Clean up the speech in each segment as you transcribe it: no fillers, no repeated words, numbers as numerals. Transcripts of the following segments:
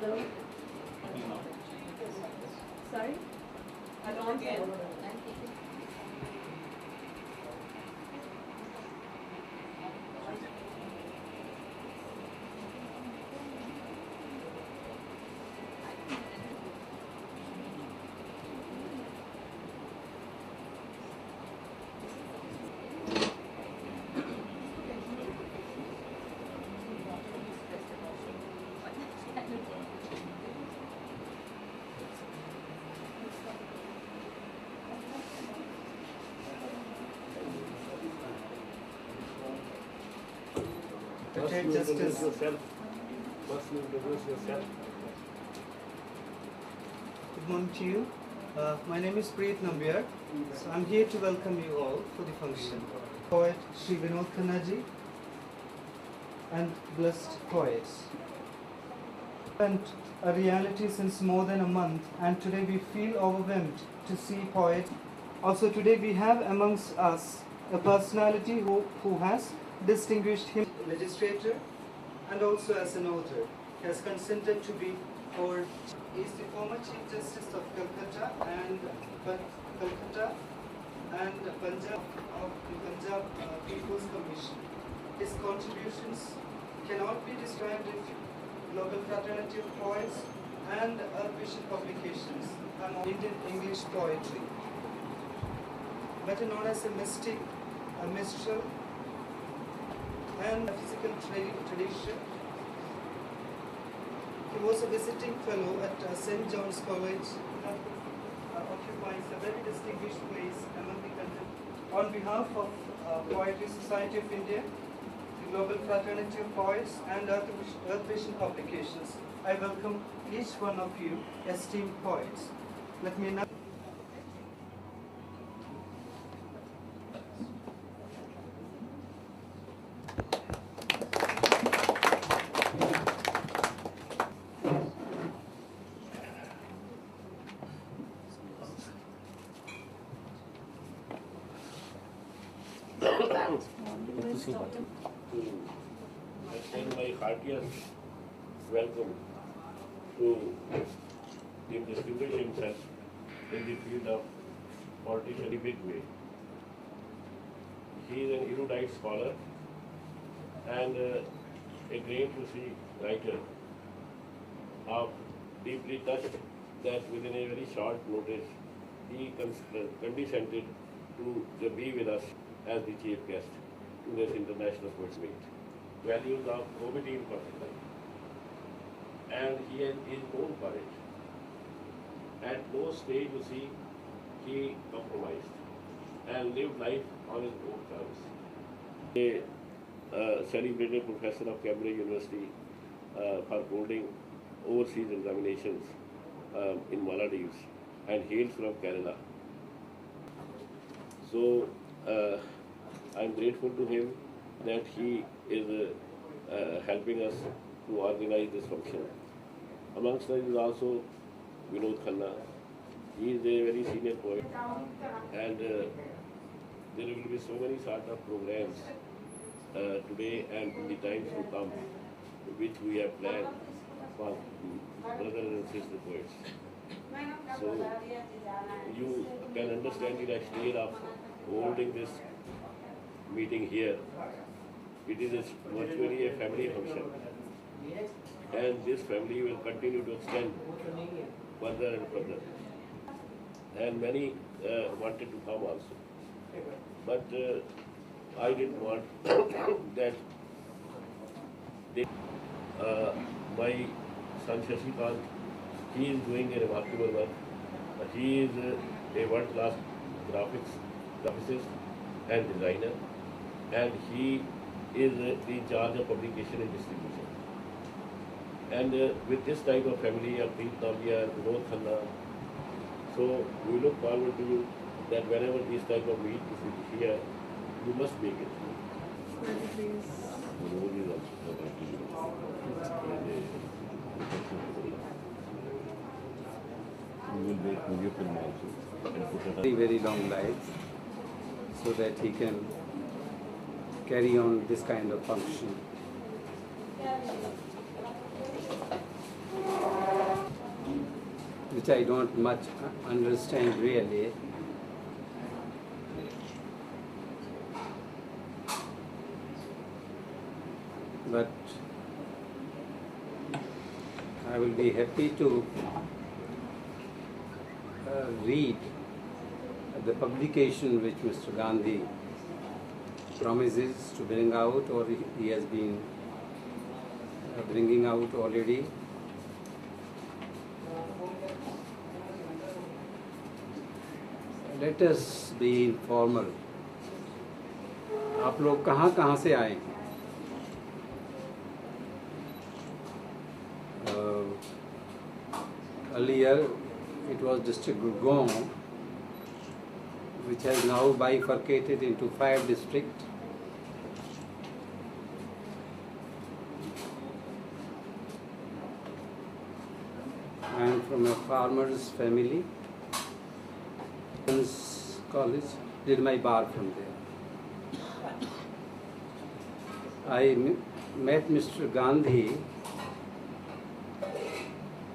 Hello? Sorry? Hello again. Retired Justice. Good morning to you. My name is Preet Nambiar. So I'm here to welcome you all for the function. Poet Sri Vinod Khannaji and blessed poets. And a reality since more than a month, and today we feel overwhelmed to see poets. Also today we have amongst us a personality who has distinguished him as a legislator and also as an author. He has consented to be our. He is the former Chief Justice of Calcutta and Punjab of the Punjab People's Commission. His contributions cannot be described in Global Fraternity of Poets and Earth Vision publications and Indian English poetry. Better known as a mystic, a minstrel, and a physical tradition. He was a visiting fellow at St. John's College, occupies a very distinguished place among the country. On behalf of Poetry Society of India, the Global Fraternity of Poets and Earth Vision Publications, I welcome each one of you, esteemed poets. Let me now. I extend my heartiest welcome to him distinguish himself in the field of politics in a big way. He is an erudite scholar and a great to see writer of deeply touched that within a very short notice he condescended to be with us as the chief guest to this international sports meet. Values of comedy in particular. And he is known for it. At no stage you see he compromised and lived life on his own terms. A celebrated professor of Cambridge University for holding overseas examinations in Maldives and hails from Kerala. So I'm grateful to him that he is helping us to organize this function. Amongst us is also Vinod Khanna. He is a very senior poet and there will be so many sort of programs today and in the times to come which we have planned for brothers and sister poets. So you can understand the rationale of holding this meeting here. It is virtually a family function, and this family will continue to extend further and further. And many wanted to come also, but I didn't want that they, my son Shashikant, he is doing a remarkable work. He is a world-class graphicist and designer, and he is in charge of publication and distribution. And with this type of family of Preet Nambiar, Vinod Khanna, so we look forward to that whenever this type of meet is here, you must make it. We will make movie film also. Very long life, so that he can carry on this kind of function. Which I don't much understand really. But I will be happy to read the publication which Mr. Gandhi promises to bring out, or he has been bringing out already. Let us be informal. आप लोग कहाँ से आए? Earlier it was district Gurgaon, which has now bifurcated into 5 districts. I am from a farmer's family. College, did my bar from there. I met Mr. Gandhi,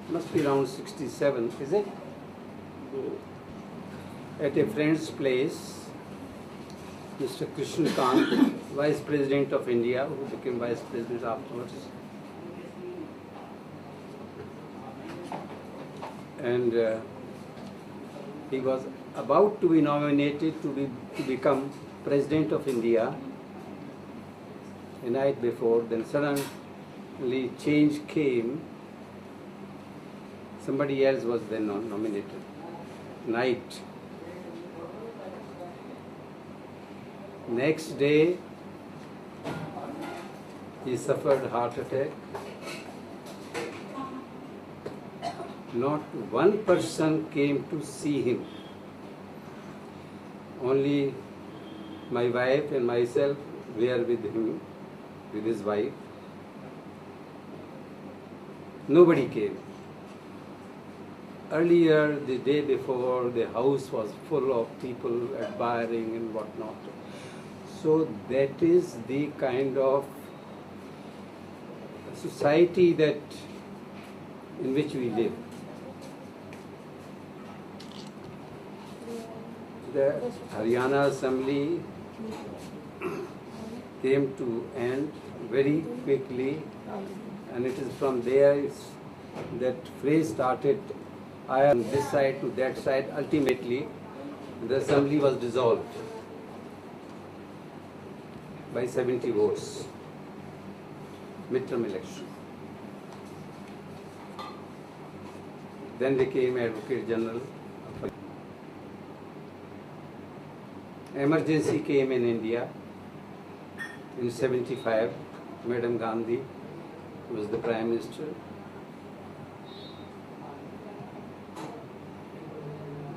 must be around 67, is it? At a friend's place, Mr. Krishna Kant, Vice President of India, who became Vice President afterwards. And he was about to be nominated to become President of India the night before. Then suddenly change came. Somebody else was then nominated. Night. Next day, he suffered heart attack. Not one person came to see him. Only my wife and myself were with him, with his wife. Nobody came. Earlier, the day before, the house was full of people admiring and whatnot. So that is the kind of society in which we live. The Haryana Assembly came to end very quickly, and it is from there that phrase started. I am this side to that side. Ultimately, the assembly was dissolved by 70 votes. Midterm election. Then became Advocate General. Emergency came in India in 75. Madam Gandhi was the Prime Minister.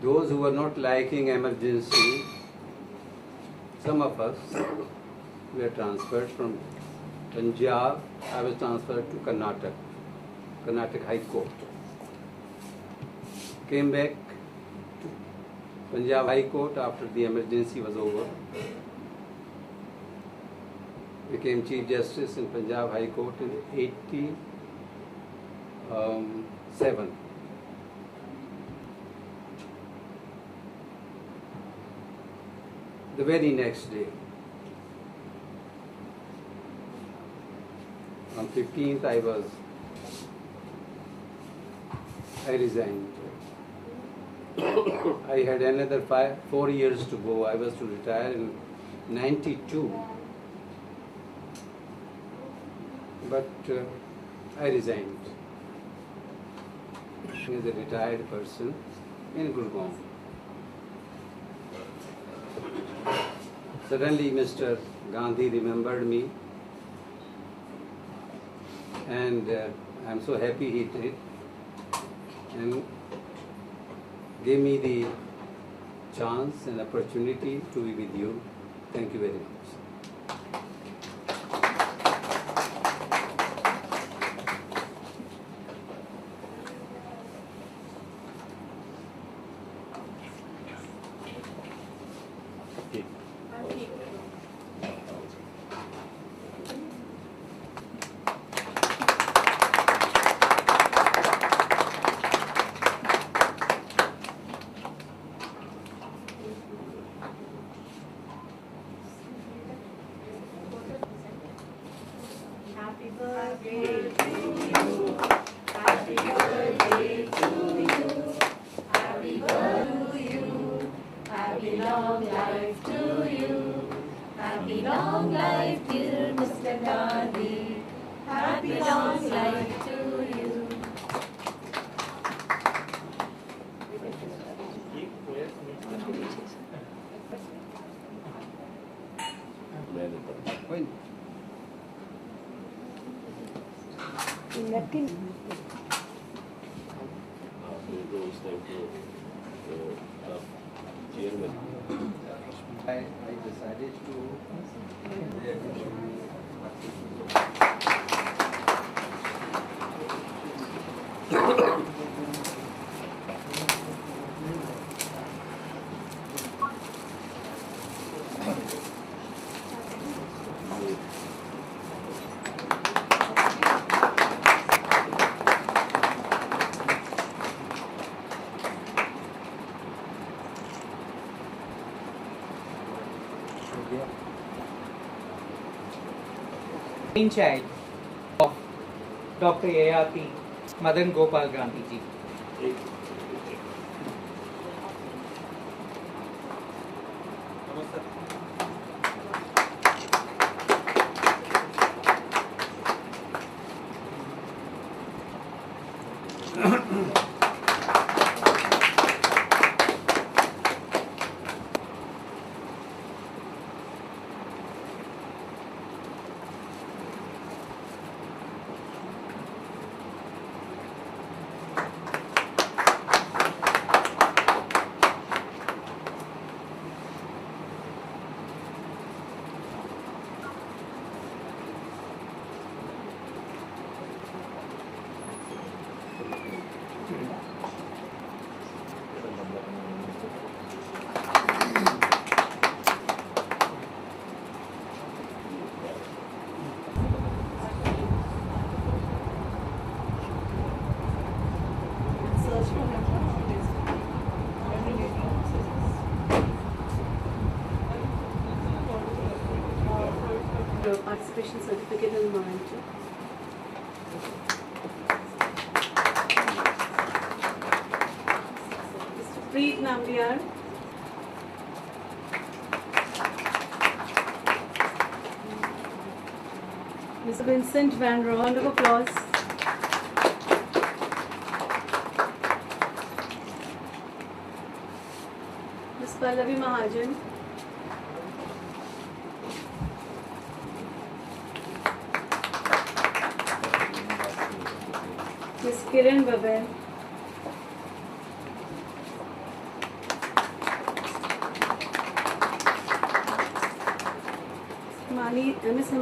Those who were not liking emergency, some of us were transferred from Punjab. I was transferred to Karnataka High Court. Came back to Punjab High Court after the emergency was over. Became Chief Justice in Punjab High Court in 87. The very next day, on 15th, I resigned. I had another 4 years to go. I was to retire in 92. But I resigned as a retired person in Gurgaon. Suddenly Mr. Gandhi remembered me, and I am so happy he did, and gave me the chance and opportunity to be with you. Thank you very much. Happy long life to you. Happy long life, dear Mr. Gandhi. Happy long life to you. When? Chairman. I decided to brainchild of Dr. A.R.P. Madan Gopal Gandhi ji. Participation certificate and memento. Mr. Preet Nambiar. Mr. Vincent Van Rohe. Round of applause. Ms. Pallavi Mahajan. Ms. Kiran Babel. Ms.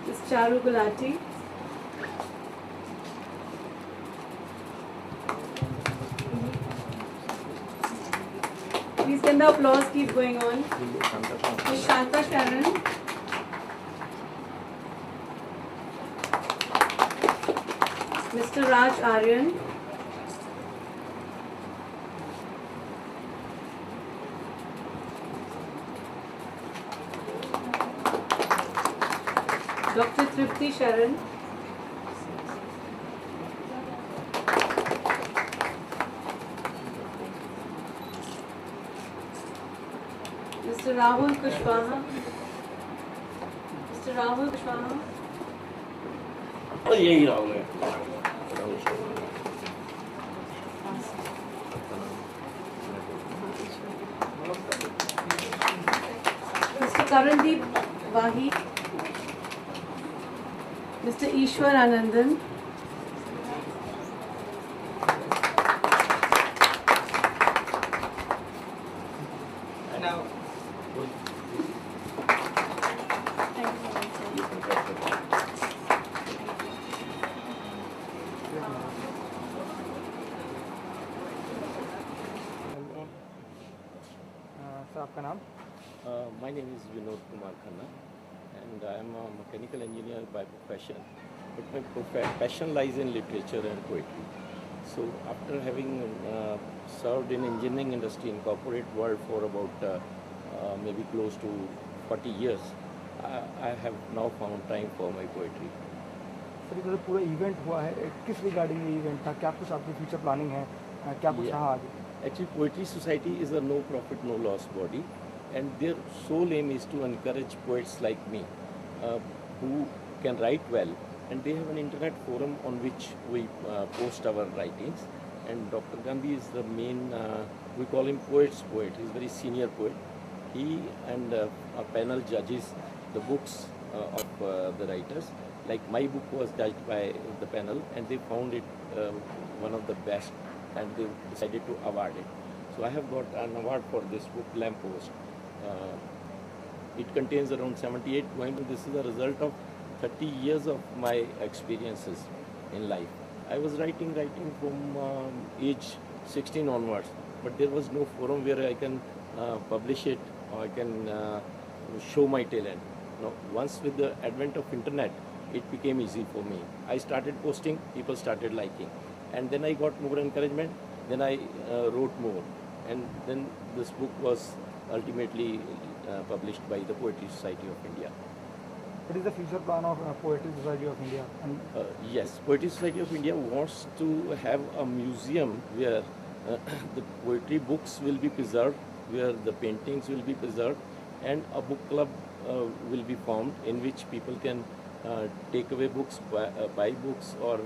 Ms. Charu Gulati. Please can the applause keep going on. Ms. Shanta Sharan. Mr. Raj Aryan. Dr. Tripti Sharan. Mr. Rahul Kushwaha. Mr. Rahul Kushwaha. यही राहुल है Mr. Karandeep Wahi. Mr. Ishwar Anandan. Now, So, आपका नाम? My name is Vinod Kumar Khanna and I am a mechanical engineer by profession, but my passion lies in literature and poetry. So after having served in engineering industry in corporate world for about maybe close to 40 years, I have now found time for my poetry. Sir ये जो पूरा event हुआ है किस regarding ये event था, क्या कुछ आपकी फ्यूचर प्लानिंग है, क्या कुछ रहा आगे? Actually, Poetry Society is a no profit, no loss body, and their sole aim is to encourage poets like me who can write well, and they have an internet forum on which we post our writings. And Dr. Gandhi is the main, we call him poet's poet, he's a very senior poet. He and a panel judges the books of the writers. Like my book was judged by the panel and they found it one of the best and they decided to award it. So I have got an award for this book, Lamppost. It contains around 78 poems. This is a result of 30 years of my experiences in life. I was writing from age 16 onwards, but there was no forum where I can publish it or I can show my talent. Now, once with the advent of internet, it became easy for me. I started posting, people started liking, and then I got more encouragement. Then I wrote more, and then this book was ultimately published by the Poetry Society of India. What is the future plan of Poetry Society of India? And Yes, Poetry Society of India wants to have a museum where the poetry books will be preserved, where the paintings will be preserved, and a book club will be formed in which people can take away books, buy books, or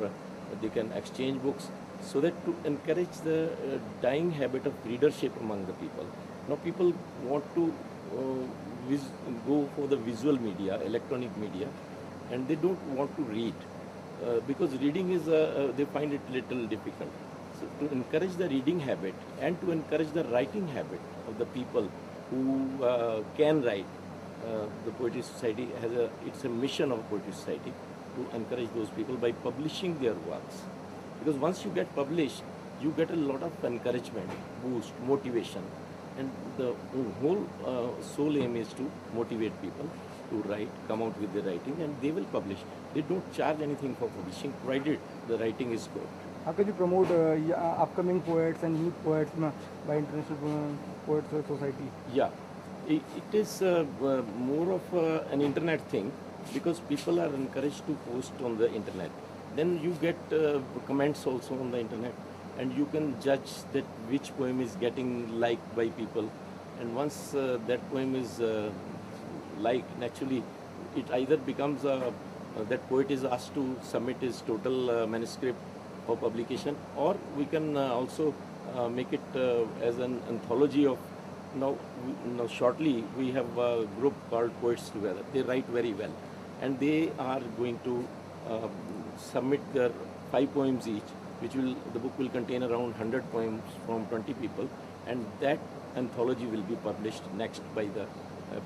they can exchange books, so that to encourage the dying habit of readership among the people. Now people want to go for the visual media, electronic media, and they don't want to read because reading is they find it little difficult. So to encourage the reading habit and to encourage the writing habit of the people who can write, the Poetry Society has it's a mission of Poetry Society to encourage those people by publishing their works. Because once you get published, you get a lot of encouragement, boost, motivation. And the whole sole aim is to motivate people to write, come out with the writing, and they will publish. They don't charge anything for publishing, provided the writing is good. how can you promote upcoming poets and youth poets by International Poets Society? Yeah, it is more of an internet thing because people are encouraged to post on the internet. Then you get comments also on the internet, and you can judge that which poem is getting liked by people. And once that poem is liked, naturally, it either becomes that poet is asked to submit his total manuscript for publication, or we can also make it as an anthology of. Now shortly we have a group called Poets Together. They write very well, and they are going to submit their 5 poems each, which the book will contain around 100 poems from 20 people, and that anthology will be published next by the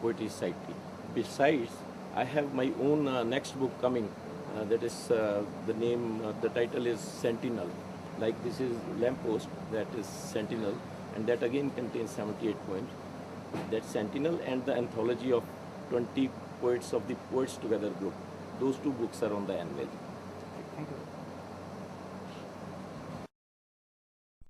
Poetry Society. Besides, I have my own next book coming. That is the title is Sentinel. Like this is Lamppost, that is Sentinel, and that again contains 78 poems. That's Sentinel and the anthology of 20 poets of the Poets Together group. Those 2 books are on the anvil. Thank you.